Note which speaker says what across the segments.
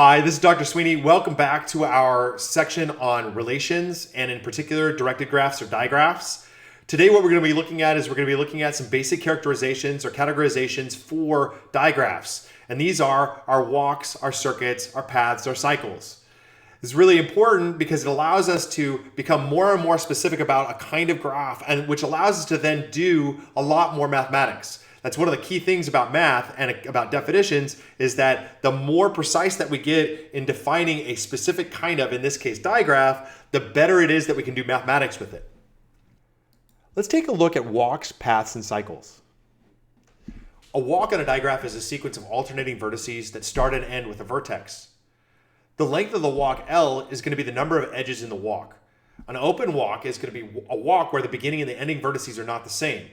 Speaker 1: Hi, this is Dr. Sweeney. Welcome back to our section on relations and in particular directed graphs or digraphs. Today what we're going to be looking at is we're going to be looking at some basic characterizations or categorizations for digraphs. And these are our walks, our circuits, our paths, our cycles. This is really important because it allows us to become more and more specific about a kind of graph, and which allows us to then do a lot more mathematics. That's one of the key things about math and about definitions is that the more precise that we get in defining a specific kind of, in this case, digraph, the better it is that we can do mathematics with it. Let's take a look at walks, paths, and cycles. A walk on a digraph is a sequence of alternating vertices that start and end with a vertex. The length of the walk L is going to be the number of edges in the walk. An open walk is going to be a walk where the beginning and the ending vertices are not the same.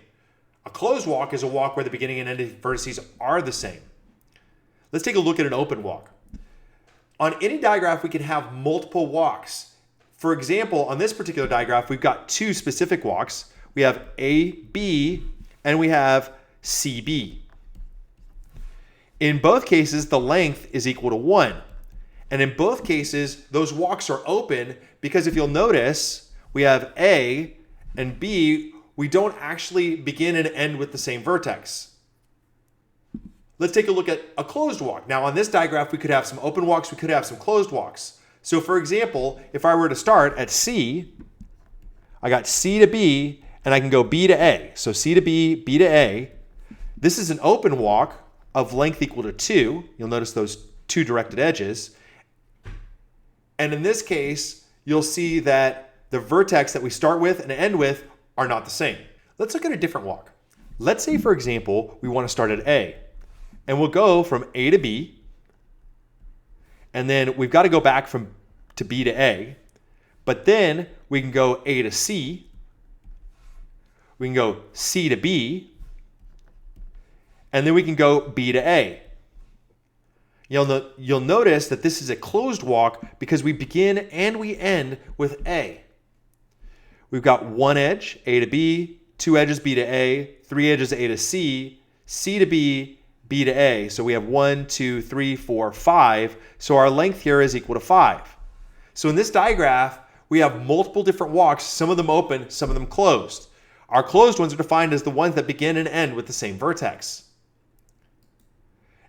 Speaker 1: A closed walk is a walk where the beginning and ending vertices are the same. Let's take a look at an open walk. On any digraph, we can have multiple walks. For example, on this particular digraph, we've got two specific walks. We have AB and we have CB. In both cases, the length is equal to 1. And in both cases, those walks are open because if you'll notice, we have A and B, we don't actually begin and end with the same vertex. Let's take a look at a closed walk. Now on this digraph, we could have some open walks, we could have some closed walks. So for example, if I were to start at C, I got C to B, and I can go B to A. So C to B, B to A. This is an open walk of length equal to 2. You'll notice those two directed edges. And in this case, you'll see that the vertex that we start with and end with are not the same. Let's look at a different walk. Let's say, for example, we want to start at A. And we'll go from A to B. And then we've got to go back to B to A. But then we can go A to C. We can go C to B. And then we can go B to A. You'll notice that this is a closed walk because we begin and we end with A. We've got one edge, A to B, two edges, B to A, three edges, A to C, C to B, B to A. So we have 1, 2, 3, 4, 5. So our length here is equal to 5. So in this digraph, we have multiple different walks, some of them open, some of them closed. Our closed ones are defined as the ones that begin and end with the same vertex.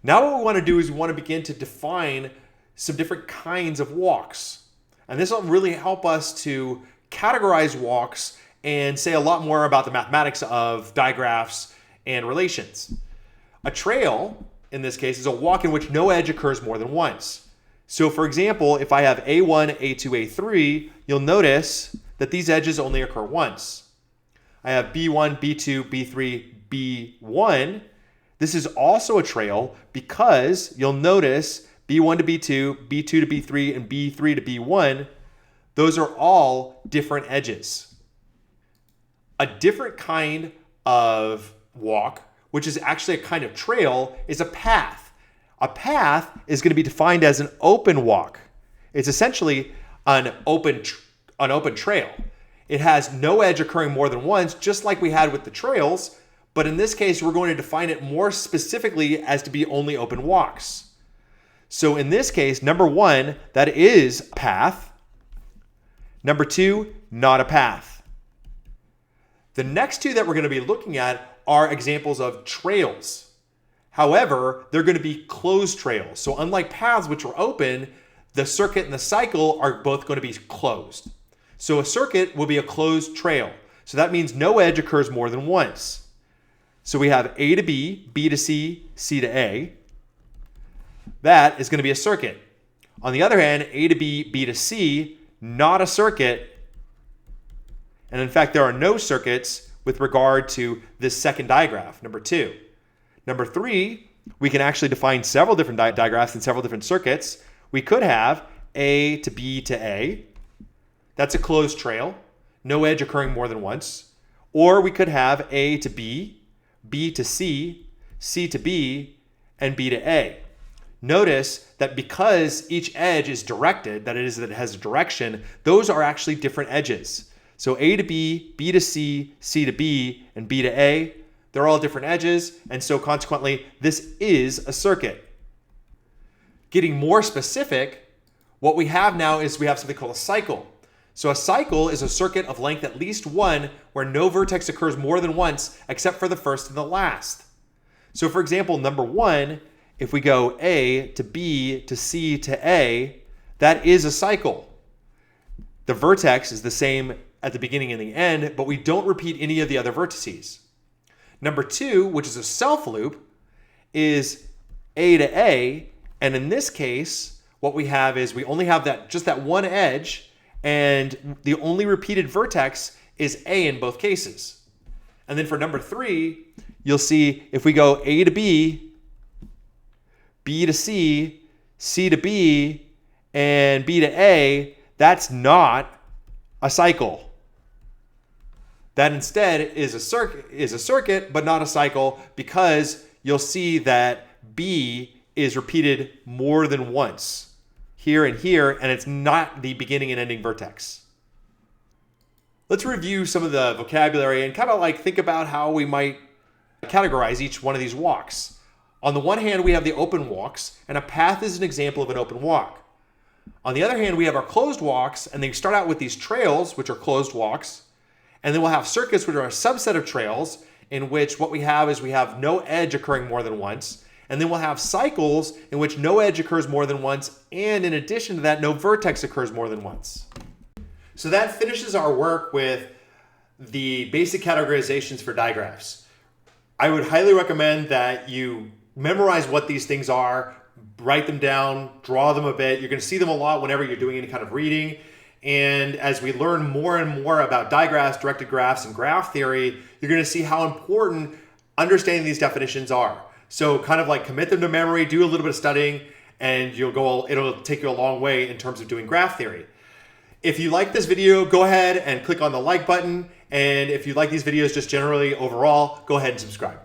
Speaker 1: Now what we want to do is we want to begin to define some different kinds of walks. And this will really help us to categorize walks and say a lot more about the mathematics of digraphs and relations. A trail, in this case, is a walk in which no edge occurs more than once. So for example, if I have A1, A2, A3, you'll notice that these edges only occur once. I have B1, B2, B3, B1. This is also a trail because you'll notice B1 to B2, B2 to B3, and B3 to B1. Those are all different edges. A different kind of walk, which is actually a kind of trail, is a path. A path is going to be defined as an open walk. It's essentially an open trail. It has no edge occurring more than once, just like we had with the trails, but in this case, we're going to define it more specifically as to be only open walks. So in this case, number 1, that is a path. Number 2, not a path. The next two that we're going to be looking at are examples of trails. However, they're going to be closed trails. So unlike paths, which are open, the circuit and the cycle are both going to be closed. So a circuit will be a closed trail. So that means no edge occurs more than once. So we have A to B, B to C, C to A. That is going to be a circuit. On the other hand, A to B, B to C, not a circuit. And in fact, there are no circuits with regard to this second digraph, number 2. Number 3, we can actually define several different digraphs and several different circuits. We could have A to B to A. That's a closed trail, no edge occurring more than once. Or we could have A to B, B to C, C to B, and B to A. Notice that because each edge is directed, that is, that it has a direction, those are actually different edges. So A to B, B to C, C to B, and B to A, they're all different edges, and so consequently, this is a circuit. Getting more specific, what we have now is we have something called a cycle. So a cycle is a circuit of length at least 1 where no vertex occurs more than once except for the first and the last. So for example, number 1, if we go A to B to C to A, that is a cycle. The vertex is the same at the beginning and the end, but we don't repeat any of the other vertices. Number 2, which is a self loop, is A to A, and in this case, what we have is we only have just that one edge, and the only repeated vertex is A in both cases. And then for number 3, you'll see if we go A to B, B to C, C to B, and B to A, that's not a cycle. That instead is a circuit, but not a cycle, because you'll see that B is repeated more than once here and here, and it's not the beginning and ending vertex. Let's review some of the vocabulary and kind of like think about how we might categorize each one of these walks. On the one hand, we have the open walks, and a path is an example of an open walk. On the other hand, we have our closed walks, and they start out with these trails, which are closed walks, and then we'll have circuits, which are a subset of trails, in which what we have is we have no edge occurring more than once, and then we'll have cycles in which no edge occurs more than once, and in addition to that, no vertex occurs more than once. So that finishes our work with the basic categorizations for digraphs. I would highly recommend that you memorize what these things are, write them down, draw them a bit. You're going to see them a lot whenever you're doing any kind of reading. And as we learn more and more about digraphs, directed graphs, and graph theory, you're going to see how important understanding these definitions are. So kind of like commit them to memory, do a little bit of studying, and it'll take you a long way in terms of doing graph theory. If you like this video, go ahead and click on the like button. And if you like these videos just generally overall, go ahead and subscribe.